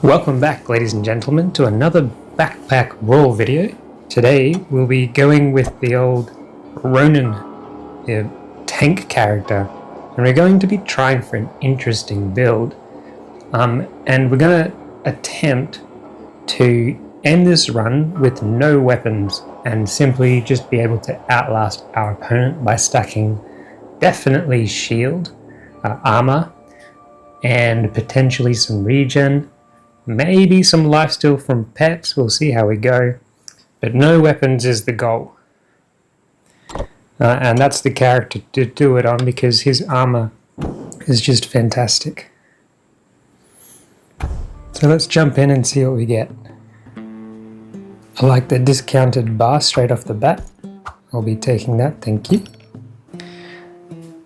Welcome back, ladies and gentlemen, to another backpack Brawl video. Today we'll be going with the old Ronin, the tank character, and we're going to be trying for an interesting build. And we're going to attempt to end this run with no weapons and simply just be able to outlast our opponent by stacking definitely shield, armor, and potentially some regen. Maybe some lifesteal from pets, we'll see how we go. But no weapons is the goal. And that's the character to do it on because his armor is just fantastic. So let's jump in and see what we get. I like the discounted bar straight off the bat. I'll be taking that, thank you.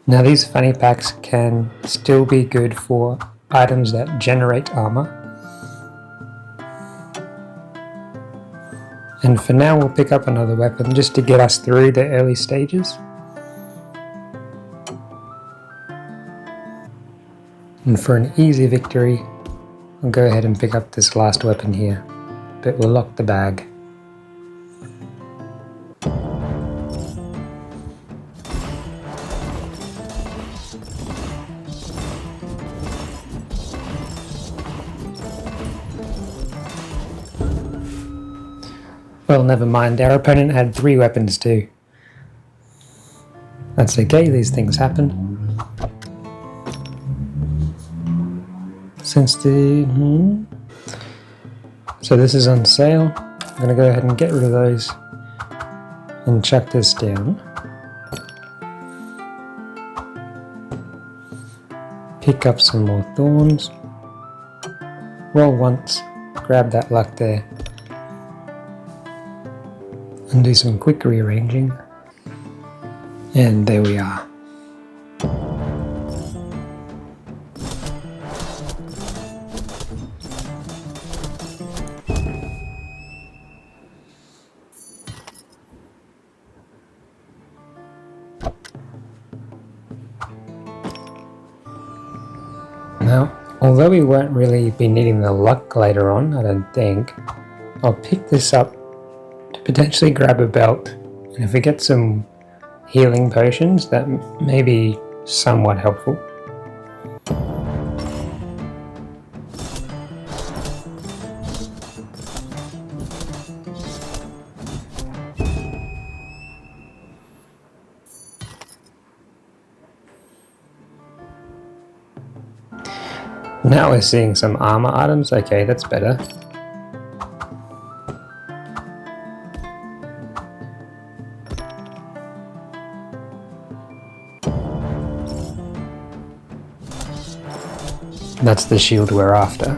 Now these fanny packs can still be good for items that generate armor. And for now we'll pick up another weapon just to get us through the early stages. And for an easy victory, I'll go ahead and pick up this last weapon here, but we'll lock the bag. Well, never mind, our opponent had 3 weapons too. That's okay, these things happen. So this is on sale. I'm going to go ahead and get rid of those and chuck this down. Pick up some more thorns. Roll once, grab that luck there. And do some quick rearranging, and there we are. Now, although we won't really be needing the luck later on, I don't think, I'll pick this up potentially grab a belt, and if we get some healing potions, that may be somewhat helpful. Now we're seeing some armor items. Okay, that's better. That's the shield we're after.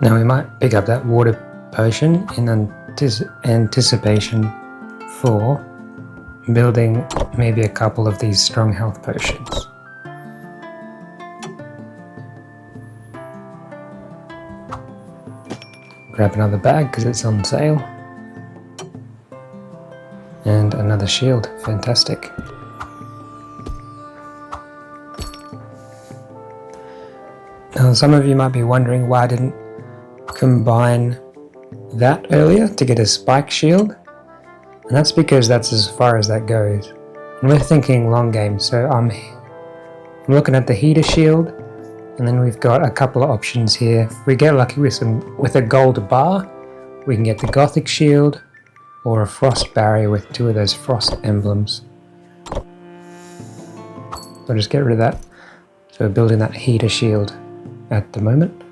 Now we might pick up that water potion in anticipation for building maybe a couple of these strong health potions. Grab another bag because it's on sale. And another shield, fantastic. Now some of you might be wondering why I didn't combine that earlier to get a spike shield. And that's because that's as far as that goes. And we're thinking long game, so I'm looking at the heater shield. And then we've got a couple of options here. If we get lucky with a gold bar, we can get the Gothic shield or a frost barrier with 2 of those frost emblems. So just get rid of that. So we're building that heater shield at the moment.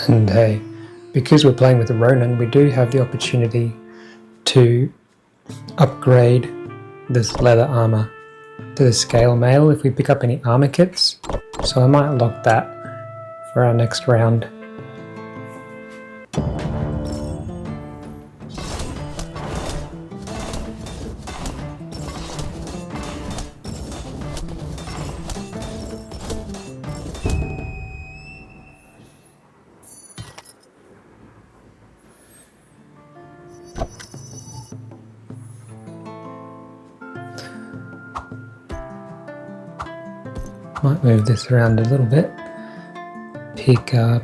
And hey, because we're playing with the Ronan, we do have the opportunity to upgrade this leather armor to the scale mail if we pick up any armor kits, so I might lock that for our next round. Might move this around a little bit. Pick up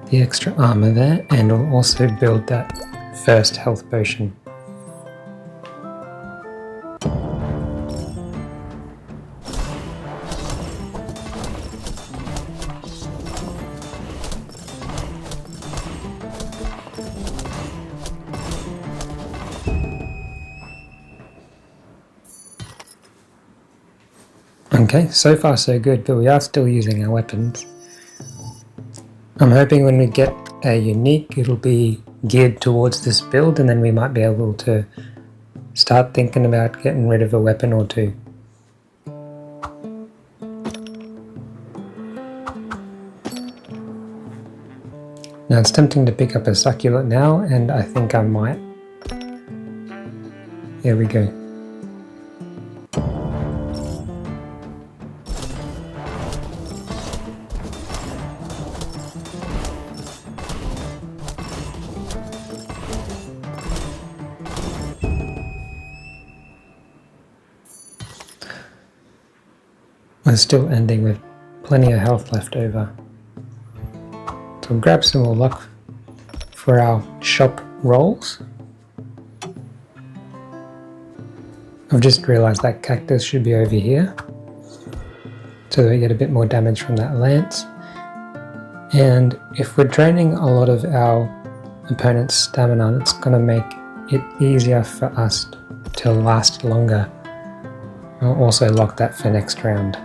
the extra armor there, and we'll also build that first health potion. Okay, so far so good, but we are still using our weapons. I'm hoping when we get a unique, it'll be geared towards this build, and then we might be able to start thinking about getting rid of a weapon or two. Now it's tempting to pick up a succulent now, and I think I might. Here we go. We're still ending with plenty of health left over. So we'll grab some more luck for our shop rolls. I've just realised that cactus should be over here, so that we get a bit more damage from that lance. And if we're draining a lot of our opponent's stamina, it's going to make it easier for us to last longer. I'll also lock that for next round.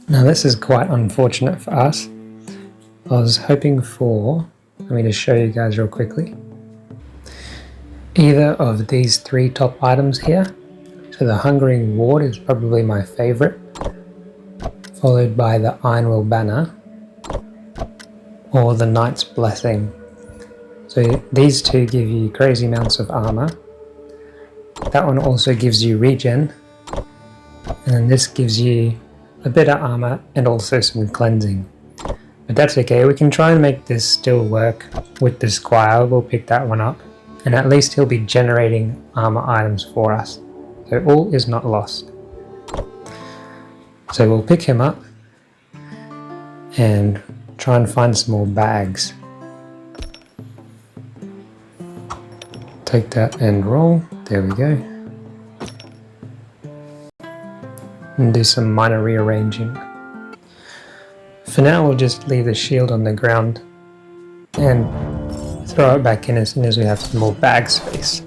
Now this is quite unfortunate for us. I was hoping for, let me just show you guys real quickly, either of these three top items here. So the Hungering Ward is probably my favourite, followed by the Iron Will Banner or the Knight's Blessing. So these two give you crazy amounts of armor. That one also gives you regen, and then this gives you a bit of armor and also some cleansing. But that's okay, we can try and make this still work with the Squire. We'll pick that one up, and at least he'll be generating armor items for us. So all is not lost. So we'll pick him up and try and find some more bags. Take that and roll, there we go. And do some minor rearranging. For now we'll just leave the shield on the ground and throw it back in as soon as we have some more bag space.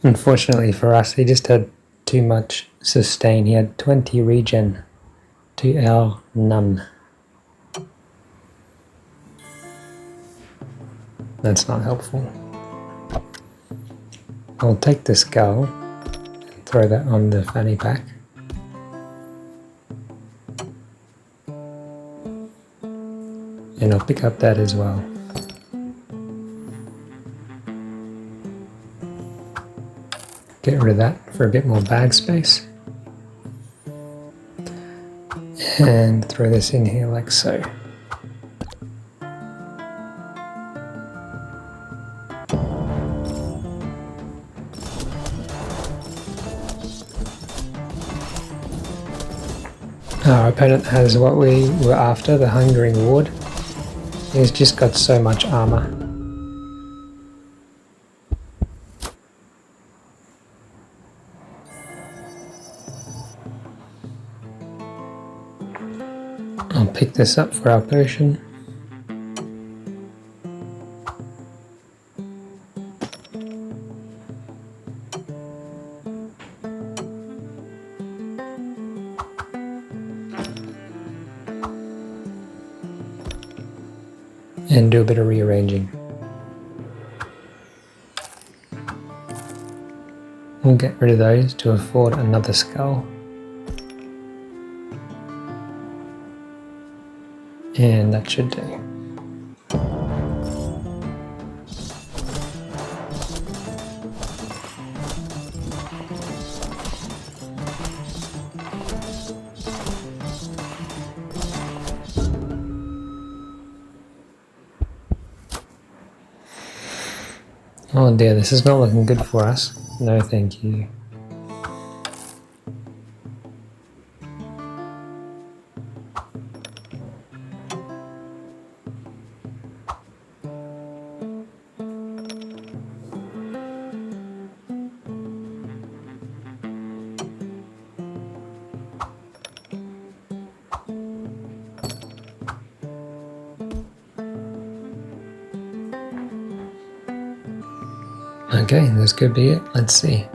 Unfortunately for us, he just had too much sustain. He had 20 regen to our none. That's not helpful. I'll take the skull and throw that on the fanny pack. And I'll pick up that as well. Get rid of that for a bit more bag space. And throw this in here like so. Our opponent has what we were after, the Hungering Ward. He's just got so much armor. I'll pick this up for our potion. And do a bit of rearranging. We'll get rid of those to afford another skull. And that should do. Oh dear, this is not looking good for us. No thank you. Okay, this could be it. Let's see.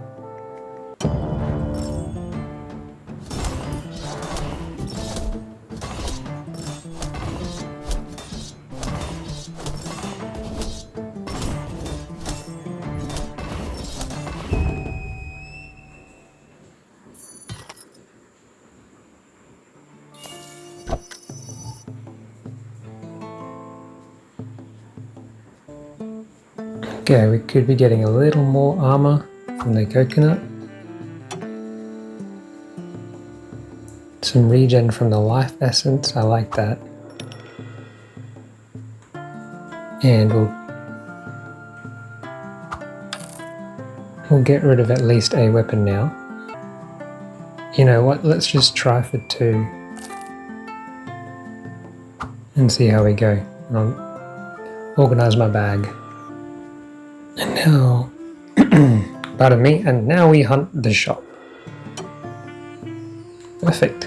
Okay, we could be getting a little more armor from the coconut. Some regen from the life essence, I like that. And we'll get rid of at least a weapon now. You know what, let's just try for 2. And see how we go. I'll organize my bag. And now, pardon me, and now we hunt the shop. Perfect.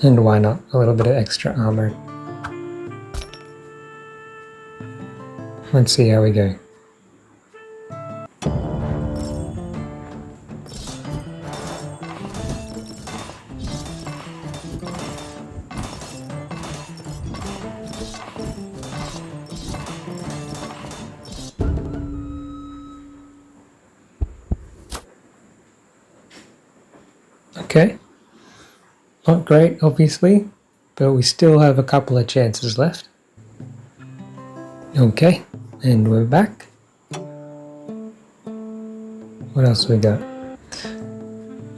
And why not? A little bit of extra armor. Let's see how we go. Okay, not great obviously, but we still have a couple of chances left. Okay, and we're back. What else we got?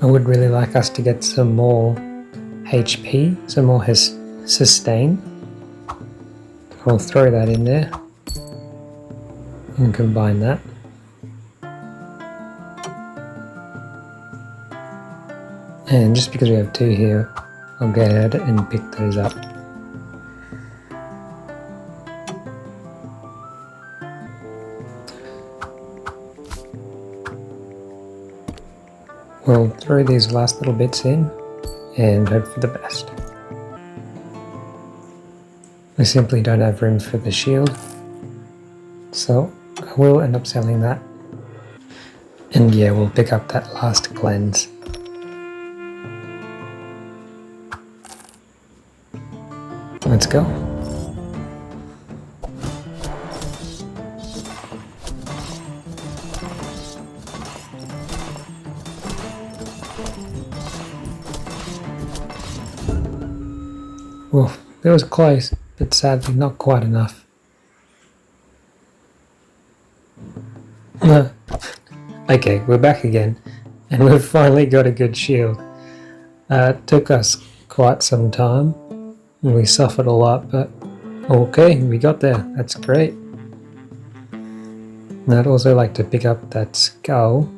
I would really like us to get some more HP, some more sustain. I'll throw that in there and combine that. And just because we have 2 here, I'll go ahead and pick those up. We'll throw these last little bits in and hope for the best. We simply don't have room for the shield, so I will end up selling that. And yeah, we'll pick up that last cleanse. Let's go. Well, that was close, but sadly not quite enough. Okay, we're back again, and we've finally got a good shield. It took us quite some time. We suffered a lot, but okay, we got there. That's great. And I'd also like to pick up that skull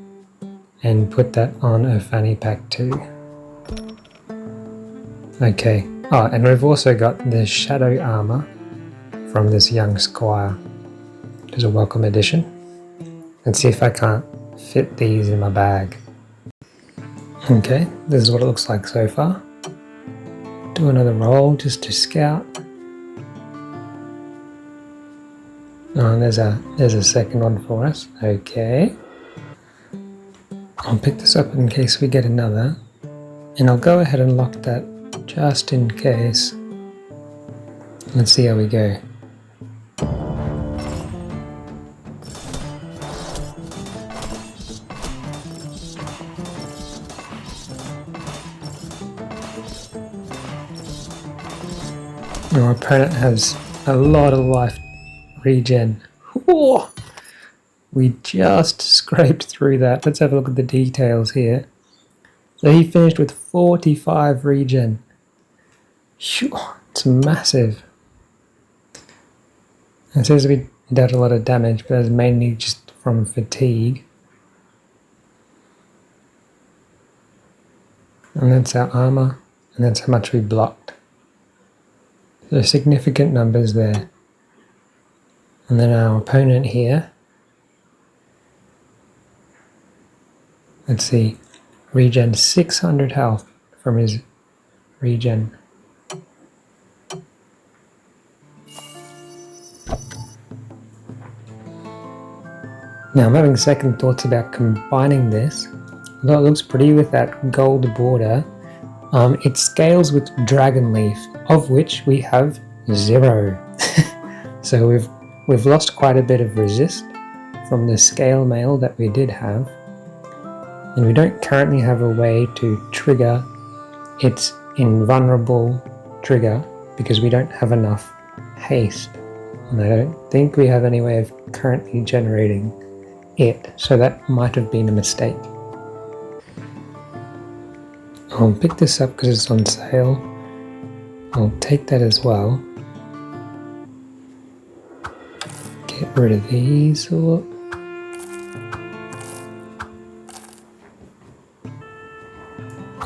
and put that on a fanny pack too. Okay. Oh, and we've also got the shadow armor from this young squire, which is a welcome addition. Let's see if I can't fit these in my bag. Okay, this is what it looks like so far. Do another roll just to scout. Oh, and there's a second one for us. Okay. I'll pick this up in case we get another. And I'll go ahead and lock that just in case. Let's see how we go. Our opponent has a lot of life regen. Whoa! We just scraped through that. Let's have a look at the details here. So he finished with 45 regen. Phew, it's massive. It says we dealt a lot of damage, but that's mainly just from fatigue. And that's our armor, and that's how much we blocked. So significant numbers there. And then our opponent here, let's see, regen 600 health from his regen. Now I'm having second thoughts about combining this. Although it looks pretty with that gold border, it scales with Dragon Leaf, of which we have 0. So we've lost quite a bit of resist from the scale mail that we did have, and we don't currently have a way to trigger its invulnerable trigger because we don't have enough haste, and I don't think we have any way of currently generating it, so that might have been a mistake. I'll pick this up because it's on sale. I'll take that as well. Get rid of these. Oh,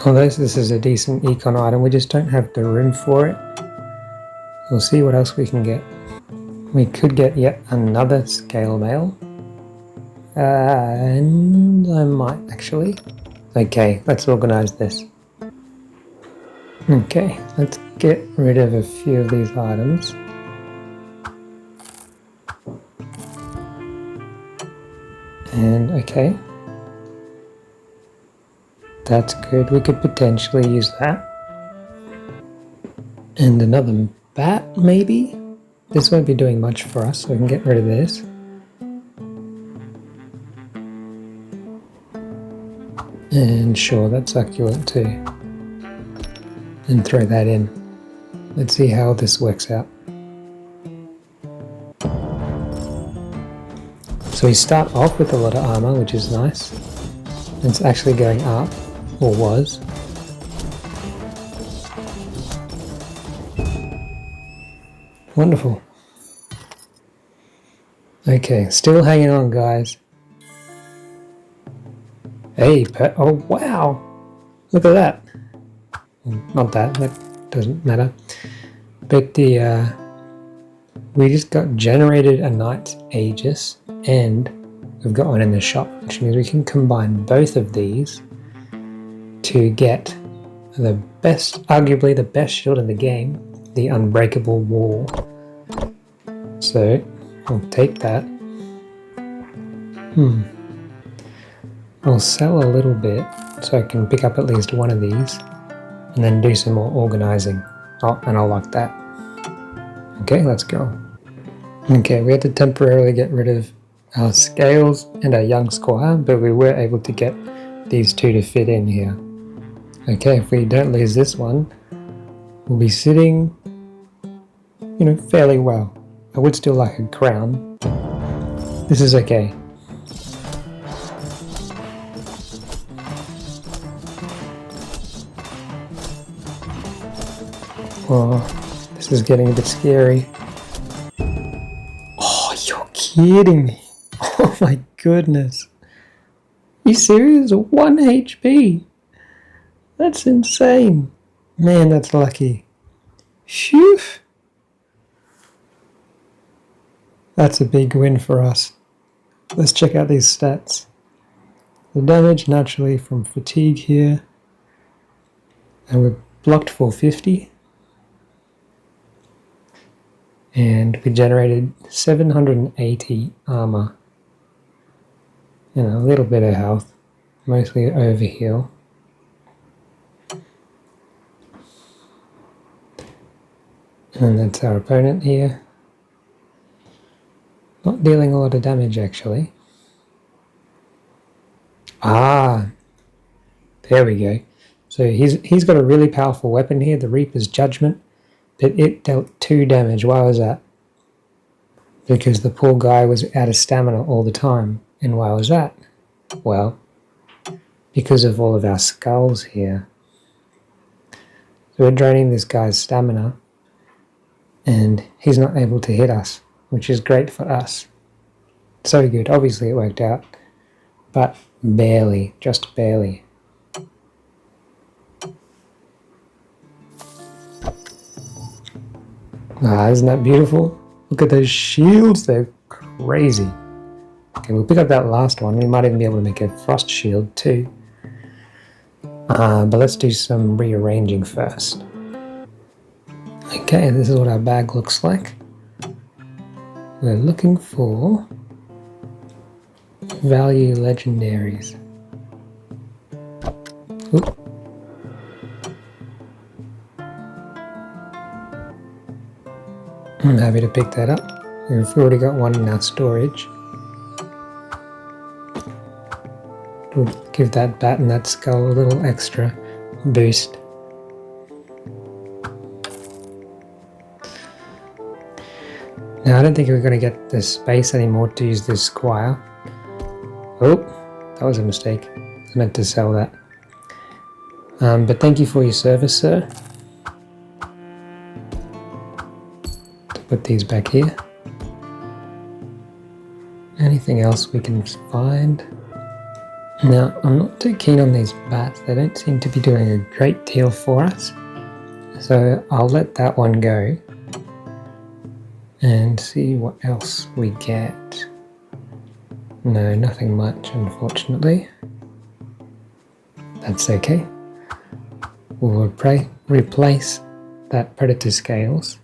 this is a decent econ item. We just don't have the room for it. We'll see what else we can get. We could get yet another scale mail. And I might actually. Okay, let's organize this. Okay, let's get rid of a few of these items. And okay. That's good, we could potentially use that. And another bat, maybe? This won't be doing much for us, so we can get rid of this. And sure, that's succulent too. And throw that in. Let's see how this works out. So we start off with a lot of armor, which is nice. It's actually going up, or was. Wonderful. Okay, still hanging on, guys. Hey, oh wow! Look at that. Not that doesn't matter. But we just got generated a Knight's Aegis, and we've got one in the shop, which means we can combine both of these to get the best, arguably the best shield in the game, the Unbreakable Wall. So I'll take that. I'll sell a little bit so I can pick up at least one of these and then do some more organizing. Oh, and I'll lock that. Okay, let's go. Okay, we had to temporarily get rid of our scales and our young squire, but we were able to get these two to fit in here. Okay, if we don't lose this one, we'll be sitting, you know, fairly well. I would still like a crown. This is okay. Oh, this is getting a bit scary. Oh, you're kidding me. Oh my goodness. Are you serious? 1 HP? That's insane. Man, that's lucky. Phew. That's a big win for us. Let's check out these stats. The damage naturally from fatigue here. And we're blocked 450. And we generated 780 armor. And a little bit of health. Mostly overheal. And that's our opponent here. Not dealing a lot of damage actually. Ah, there we go. So he's got a really powerful weapon here, the Reaper's Judgment. but it dealt 2 damage. Why was that? Because the poor guy was out of stamina all the time. And why was that? Well, because of all of our skulls here. So we're draining this guy's stamina, and he's not able to hit us, which is great for us. So good. Obviously it worked out, but barely, just barely. Ah, isn't that beautiful? Look at those shields, they're crazy. Okay, we'll pick up that last one. We might even be able to make a frost shield too. But let's do some rearranging first. Okay, this is what our bag looks like. We're looking for value legendaries. Oop. I'm happy to pick that up. We've already got one in our storage. We'll give that bat and that skull a little extra boost. Now I don't think we're going to get the space anymore to use this squire. Oh, that was a mistake. I meant to sell that. But thank you for your service, sir. Put these back here. Anything else we can find? Now, I'm not too keen on these bats. They don't seem to be doing a great deal for us. So I'll let that one go and see what else we get. No, nothing much, unfortunately. That's okay. We'll replace that predator scales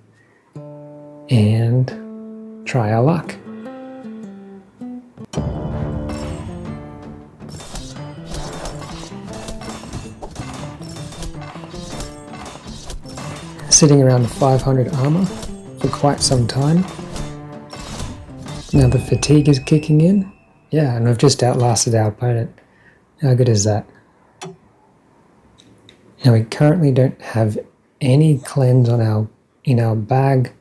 and try our luck. Sitting around 500 armor for quite some time. Now the fatigue is kicking in. Yeah, and we've just outlasted our opponent. How good is that? Now we currently don't have any cleanse on in our bag,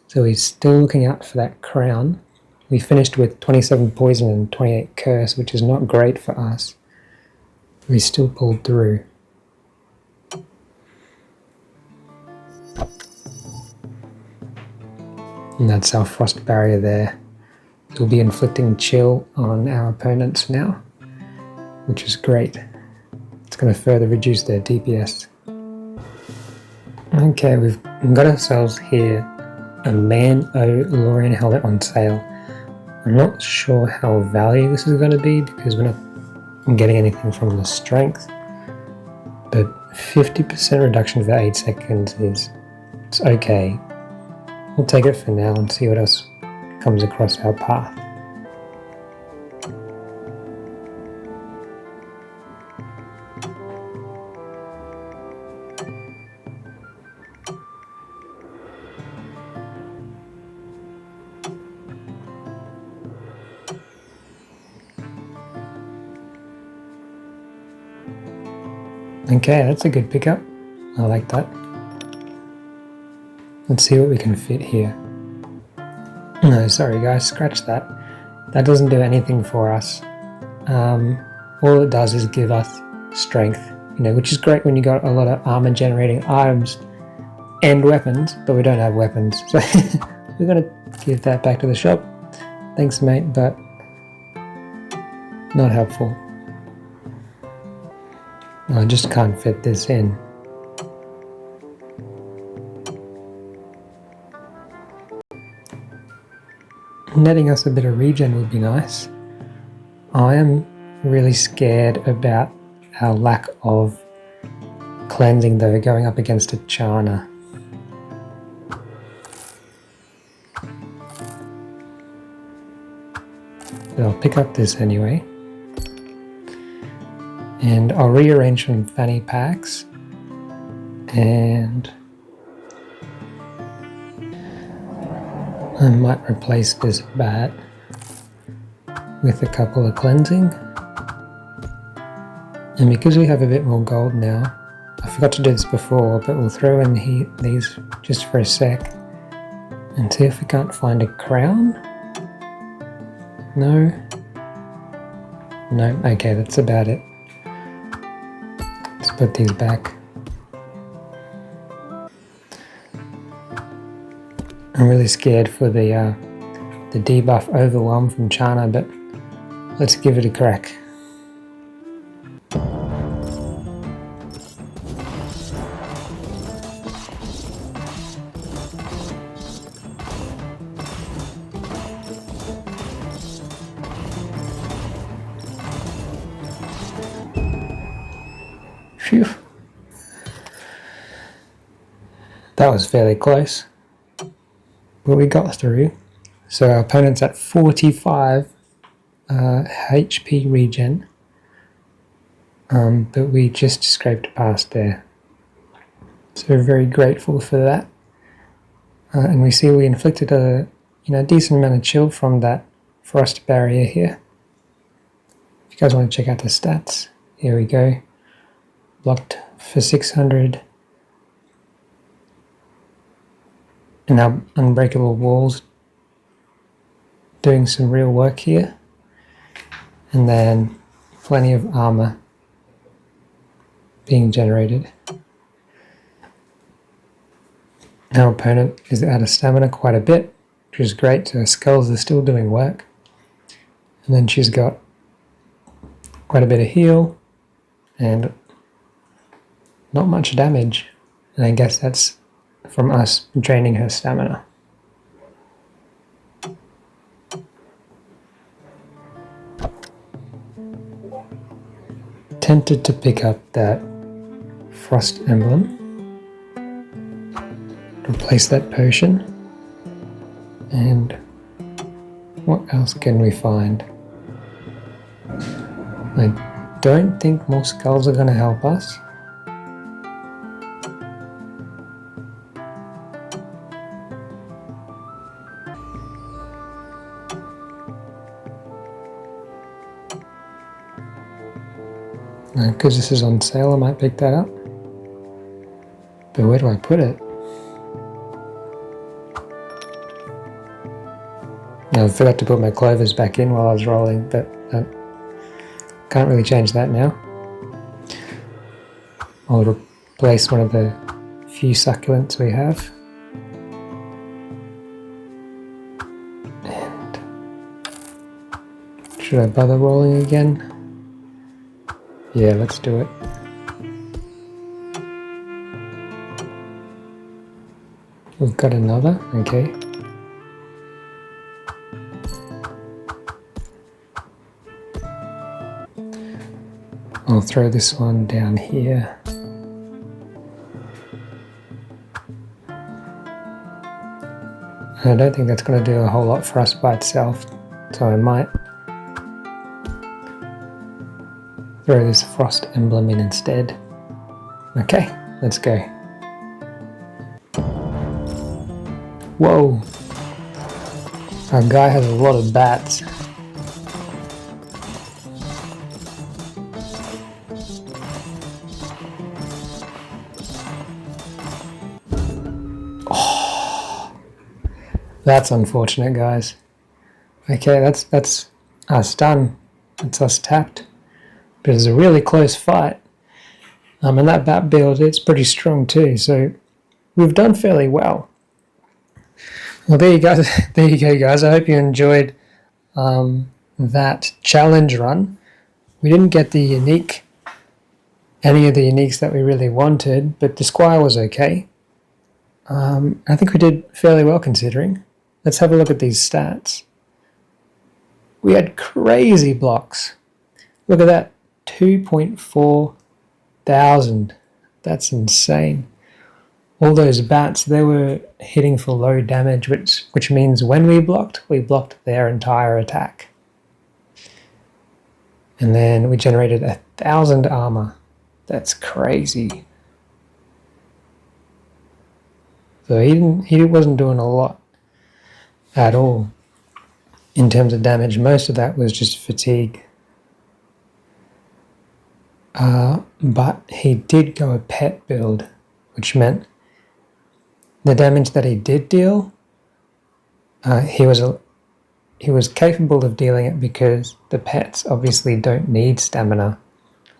so we're still looking out for that crown. We finished with 27 poison and 28 curse, which is not great for us. We still pulled through. And that's our frost barrier there. We'll be inflicting chill on our opponents now, which is great. It's going to further reduce their DPS. Okay, we've got ourselves here a Man-O Lorian helmet on sale. I'm not sure how value this is going to be because we're not getting anything from the strength, but 50% reduction for 8 seconds it's okay. We'll take it for now and see what else comes across our path. Okay, that's a good pickup. I like that. Let's see what we can fit here. No, sorry guys, scratch that. That doesn't do anything for us. All it does is give us strength, which is great when you got a lot of armor generating items and weapons, but we don't have weapons. So we're gonna give that back to the shop. Thanks mate, but not helpful. I just can't fit this in. Netting us a bit of regen would be nice. I am really scared about our lack of cleansing though, going up against a Chana. But I'll pick up this anyway. And I'll rearrange some fanny packs and I might replace this bat with a couple of cleansing. And because we have a bit more gold now, I forgot to do this before, but we'll throw in these just for a sec and see if we can't find a crown. No. No, okay, that's about it. Let's put these back. I'm really scared for the debuff Overwhelm from Chana, but let's give it a crack. Phew. That was fairly close, but we got through. So our opponent's at 45 HP regen, but we just scraped past there. So we're very grateful for that. And we see we inflicted a decent amount of chill from that frost barrier here. If you guys want to check out the stats, here we go. Blocked for 600. And our unbreakable walls doing some real work here. And then plenty of armor being generated. Our opponent is out of stamina quite a bit, which is great, so her skulls are still doing work. And then she's got quite a bit of heal and not much damage. And I guess that's from us draining her stamina. Tempted to pick up that frost emblem. Replace that potion. And what else can we find? I don't think more skulls are going to help us. Because this is on sale, I might pick that up. But where do I put it? I forgot to put my clovers back in while I was rolling, but can't really change that now. I'll replace one of the few succulents we have. And should I bother rolling again? Yeah, let's do it. We've got another, okay. I'll throw this one down here. I don't think that's going to do a whole lot for us by itself, so I might throw this frost emblem in instead. Okay, let's go. Whoa! Our guy has a lot of bats. Oh, that's unfortunate, guys. Okay, that's us done. That's us tapped. But it's a really close fight. And that bat build, it's pretty strong too, so we've done fairly well. Well, there you go, guys. I hope you enjoyed that challenge run. We didn't get any of the uniques that we really wanted, but the Squire was okay. I think we did fairly well considering. Let's have a look at these stats. We had crazy blocks. Look at that. 2.4 thousand. That's insane. All those bats, they were hitting for low damage, which means when we blocked their entire attack. And then we generated 1,000 armor. That's crazy. So he wasn't doing a lot at all in terms of damage. Most of that was just fatigue. but he did go a pet build, which meant the damage that he did deal, he was capable of dealing it because the pets obviously don't need stamina,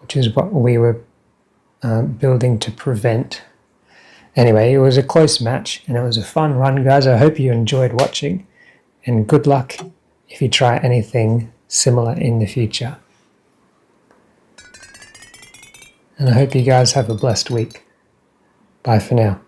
which is what we were building to prevent. Anyway, it was a close match and it was a fun run, guys. I hope you enjoyed watching, and good luck if you try anything similar in the future. And I hope you guys have a blessed week. Bye for now.